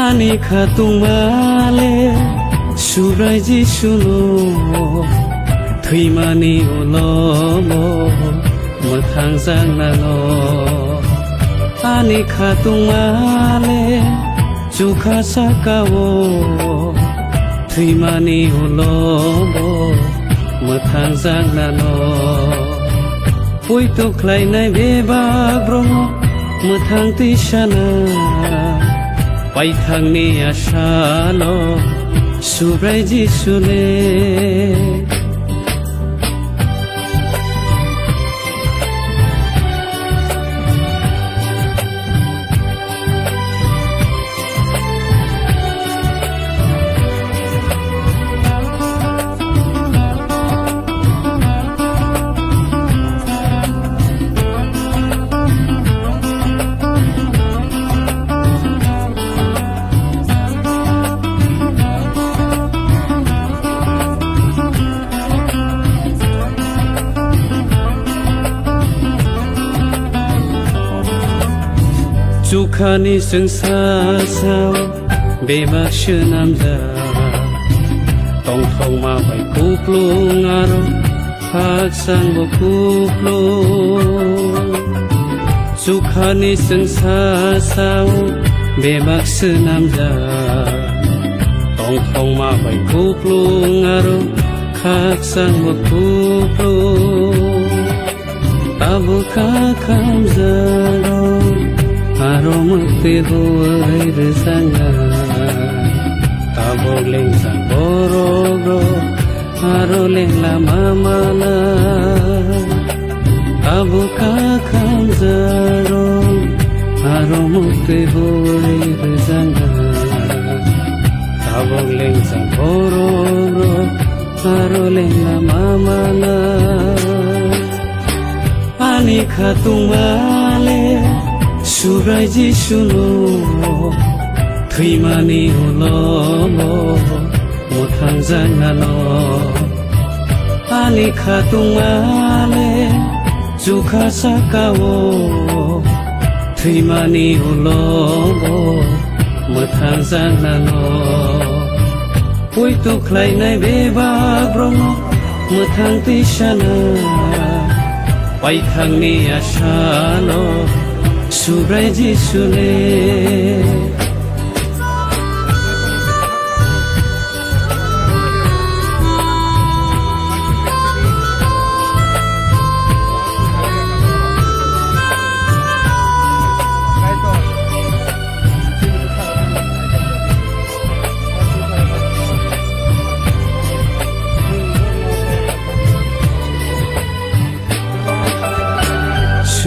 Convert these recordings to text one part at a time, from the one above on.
Ani khatung male subrai ji suno thimani ulomo mothang jangnalo Ani khatung male chukha sakao thimani ulomo mothang jangnalo Puitu khlai nai beba bromo mothang tisana Pai thang ni asalo subrai ji sule Chukani sengsa sao bebak senamja Tong thong ma bai kuplung aro hak sang bo kuplung Chukani sengsa sao bebak senamja Tong thong ma bai kuplung aro hak sang bo kuplung Tabu kakam zaro Aromati huai rezanga Tabogling sang borogro Aroling lama mana Tabu kakam zaro Aromati huai rezanga Tabogling sang borogro Aroling lama mana Ani khatung male Subrai ji suno thimani ulomo mothang jangnalo Ani khatung male chukha sakao thimani ulomo mothang jangnalo Puitu khlai nai beba bromo mothang tisana Pai thang ni asalo Subrai ji sule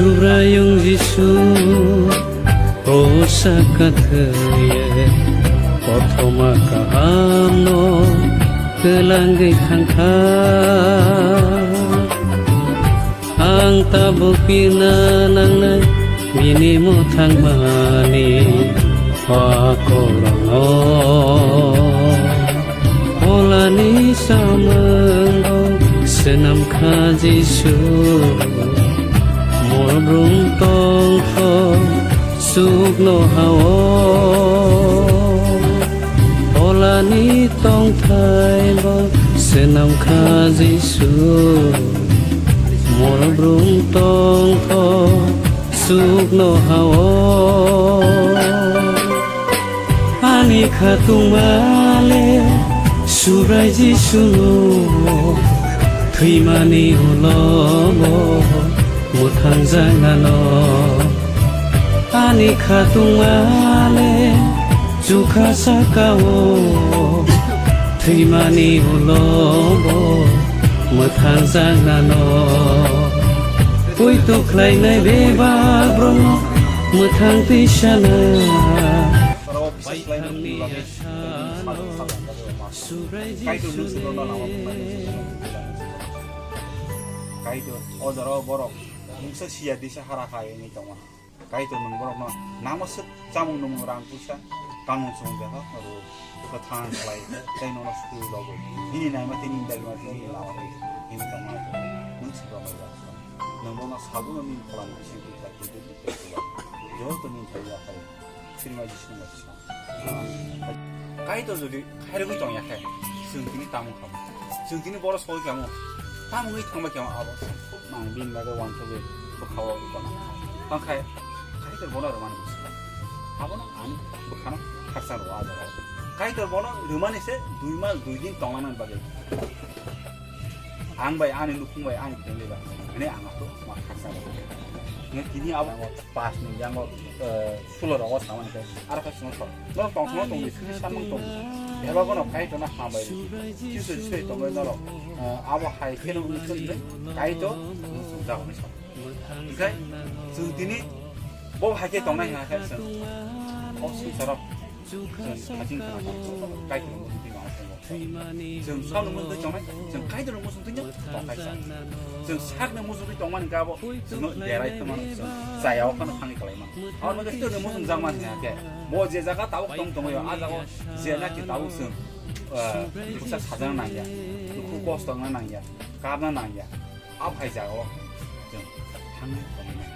Subrayung jisu Rosa kathaya Pothoma kahamno Kelanggai khangkha Ang tabukina nangnai Mini mothang mani Pakolongo Olani samenggo Senam kajisu Morbrung tong thong suk no hao Olani tong thai bo senam kha jisu Morbrung tong thong suk no hao Ani khatung male subrai ji suno thimani ulomo mothang jangnalo Ani khatung male chukha sakao thimani ulomo mothang jangnalo Puitu khlai nai beba bromo mothang tisana Pai thang ni asalo subrai ji sule Kaito odoro borok mungsa sia desa harakaya ni tama kaito nung borok no namasut camung nung rang pusa kanung sung beha ro kathan slai tai no school logo ini nai mati ni dal mati ni lawa ini tama nung siba ma nung bona sabu no min kolan sing ki ta ki jo to ni thaya kai sirma ji sing ma 가이도 저기 가려고 좀 약해. 승진이 따문 가고. 승진이 벌어 서울 경우 따문이 정말 경우 아버 망빈 말고 완벽히 또 가고 있거나. 방카에 가이들 뭐라 그러면 있어. 아버는 아니 뭐 하나 학사로 와서. 가이들 뭐라 르마니세 두이din 동안은 바게. 앙바이 안에 누쿵바이 안에 되는데 ini anggap tuh mak haksan ini kini apa pas nih yang mau full rawa sama nih ada kasih nonton nonton di sini sama nonton ya bagus nih kayak itu nah hambai justru itu tonggo itu apa hai kena muncul nih kayak itu sudah nih kayak sendiri mau hai kita tonggo yang kayak sen oh susah 사진 가이드 무슨 뜻이 많았어요. 지금 사는 분들 정말 지금 가이드는 무슨 뜻이냐? 똑같이 지금 사는 무슨 뜻이 정말인가 봐. 지금 내가 있다만 사야오 하는 상이 걸리면. 아, 근데 그때는 무슨 장만 생각해. 뭐 제자가 따옥 동동이요. 아자고 제나기 따옥은 부사 사장은 아니야. 국고스동은 아니야. 가는 아니야. 앞하이자고 지금 상이 걸리면.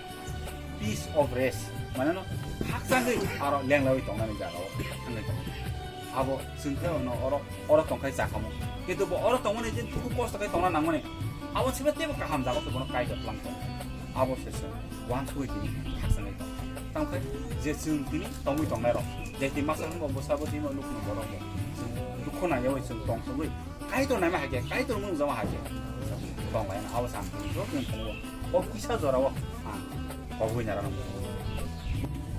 Piece of race. mana no haksan dei aro leng lawi tong nani jaro hangai tong abo sungkhe no oro tong khai chakamo kitu bo oro tong mane jin ku cost kai tong na nang mane abo chebe te ka ham jago to bono kai jot lang tong abo sese wan thui ti haksan dei tong khai je sung tini tong mi tong na ro je ti masa mo bo sabo ti mo luk no boro mo luk khona yawi sung tong sung wi kai to na ma ha ge kai to mo zama ha ge tong lai na abo sam ro kin tong bo ku sa jora wo ha ko bu nya ra no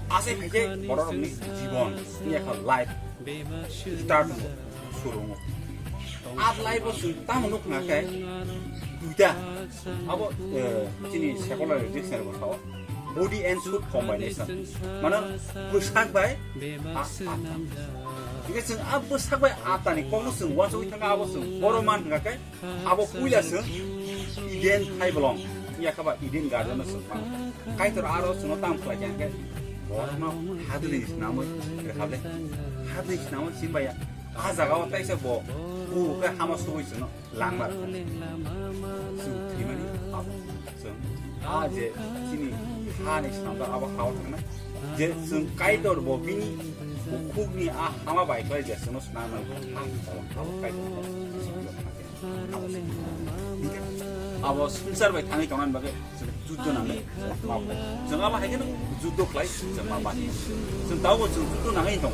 아세 그게 뭐라고 জীবন 이야가 라이프 스타트 শুরু up life সুলতান লোক না কে দুইটা আবো যিনি secular dictionary বসাও body and suit combination মানে পোশাক বাই 이게 지금 아부 사과에 아따니 거무슨 와서 이타가 아버스 버로만 가게 아버 꾸이라스 이덴 하이블롱 이야가 이덴 가르너스 카이터 아로스 노탐 플라겐게 뭐나 하드리스 나무 그래 하드리스 나무 심바야 아자가 왔다이서 뭐 우가 하마 쓰고 있으나 랑말 수티만이 아제 지니 하니 상가 아바 하오트나 제 승 카이터 뭐 비니 국니 아 하마 바이터 이제 쓰노 스나만 아바 카이터 अब संसार भाइ थाङै कमान बाके जुद्ध नाङै माबो जों आबा हायगोन जुद्ध क्लाइ जों माबा जों दावो जों जुद्ध नाङै दं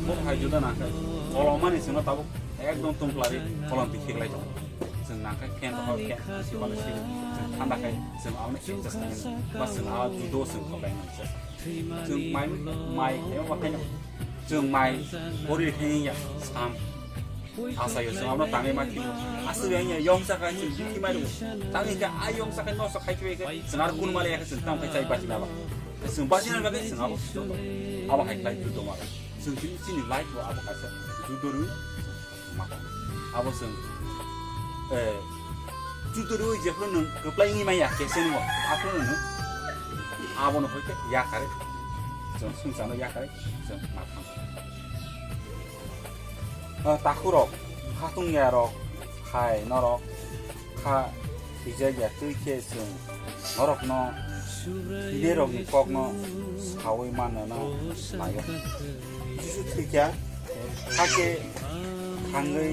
म हाय जुद्ध नाङै अलमानि जों दावो एकदम तंप्लारि अलिम्पिक खेलाइ दं जों नाङै फेन ह फेन सिबाले सिबो जों थान्दाखाय जों आउने एक्सरसाइज नाङै बा जों आ जुद्ध जों खबाय मोनसे जों माइ एव बाहायनो जों माइ बरि हेया साम 아사요 아무나 땅에 막히고 아스베냐 영사가 지금 말고 땅에 아 영사가 넣어서 가이게 생활 군말에 약간 땅 같이 빠지나 봐. 지금 빠지는 거게 생하고 아바 하이라이 주도 말. 지금 진짜 라이브 아바 가서 주도를 막 아버선 주도를 이제 그러는 그 플레잉이 많이 약해 쓰는 거. 앞으로는 아버는 할때 약하래. 좀 순산도 약하래. 좀 막한 takurok hatung yarok hai norok kha ijaya tuike sung norok no iderok ni kok no sawi mana no mayo jisu tuikya hake kangai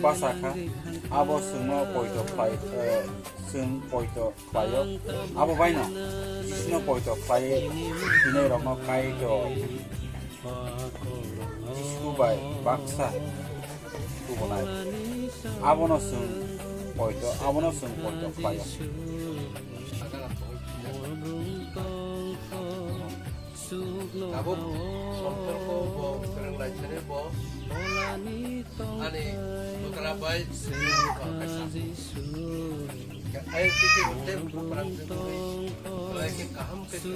basaka abo sung no poito play sung poito playo abo baino jisu no poito play inerok no kai to Dubai, Baksa, Dubai. Abonosun, poito, playo. Abo, সম্পর্ক bo, kerang lainnya bo, ani bekerabay, ayo kita betul perang itu, lagi kaham kita,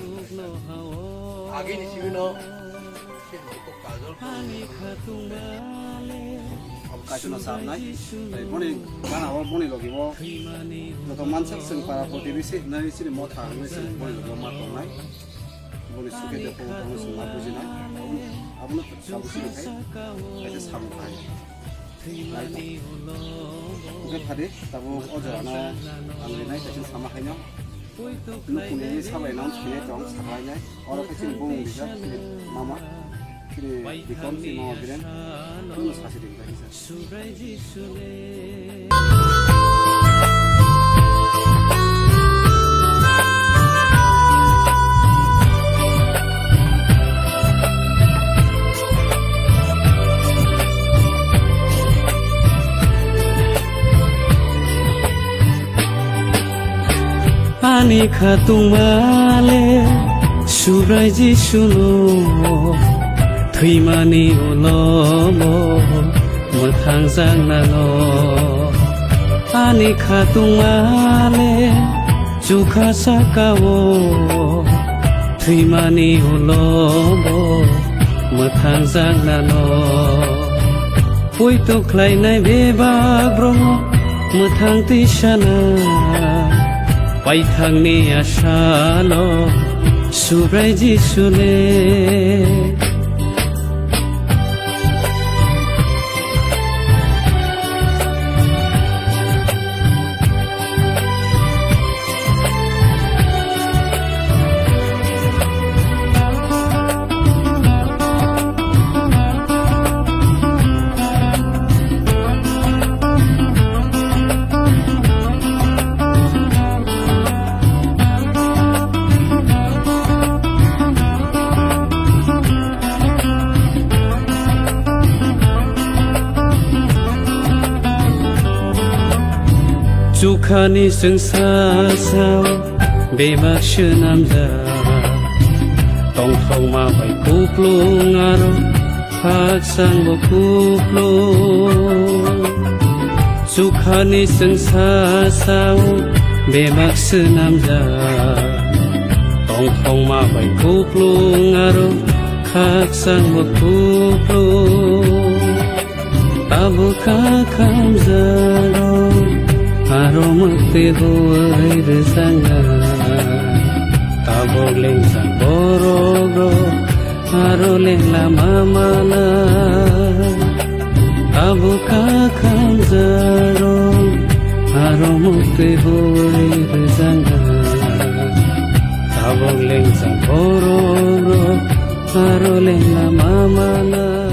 agi ni sih no. अब काटुन सामनाय बनि गानाव बनि लगिबो तो मानसक जों पारा पटिबिसि नारिसि म थांनोसि बनि लगिबो मा दंनाय बनि सुके दे पगो जों मा बुजिनाय आबनो साबुसि खाय आइसे सामनाय ओके फादे ताबो अजराना आंलिनाय खायसे सामाखायनो नुकुनि साबायनाव थिने दं साबायनाय अर खायसे बुं बिजा मामा 그래 비건지 뭐 그래 그건 사실입니다. Ani khatung male surai ji suno thui mani ulo mo mathang jang na no Ani khatung male chukha sakawo thui mani ulo mo mathang jang na no Pui tu khlai nai be ba brong mathang ti shana Paithangni asalo surai ji sune Chukani sung sa sao bemak shenam ja Tong thong ma bai kuplung aro hak sang bo kuplung Chukani sung sa sao bemak shenam ja Tong thong ma bai kuplung aro hak sang bo kuplung Abu ka kam zaro Aromate hoy rezanga Tabogling sang borogro Aroleng la mamala Abu kakam zaro Aromate hoy rezanga Tabogling sang borogro Aroleng la mamala